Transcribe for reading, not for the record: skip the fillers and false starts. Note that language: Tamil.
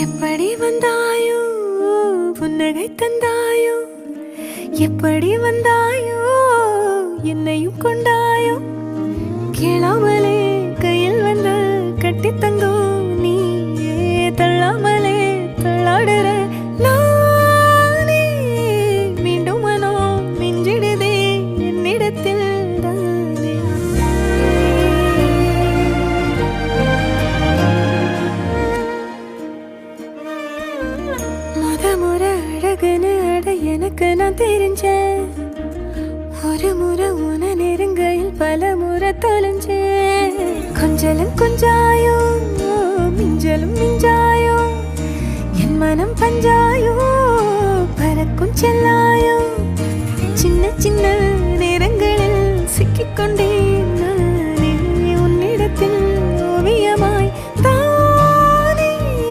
எப்படி வந்தாயோ புன்னகை தந்தாயோ எப்படி வந்தாயோ என்னையும் கொண்டாயோ கேளாமலே கையில் வந்து கட்டி தங்கோ நீ தள்ளாமலே தள்ளாடுற நானே மீண்டும் மனோ மிஞ்சிடுதே என்னிடத்தில் தானே முறை அழகுன்னு அட எனக்கு நான் தெரிஞ்சேன் ஒரு முறை உன நெருங்கையில் பல முறை தொலைஞ்சேன் கொஞ்சலும் கொஞ்சாயோ மிஞ்சலும் மிஞ்சாயோ என் மனம் பஞ்சாயோ பறக்கும் செல்லாயோ சின்ன சின்ன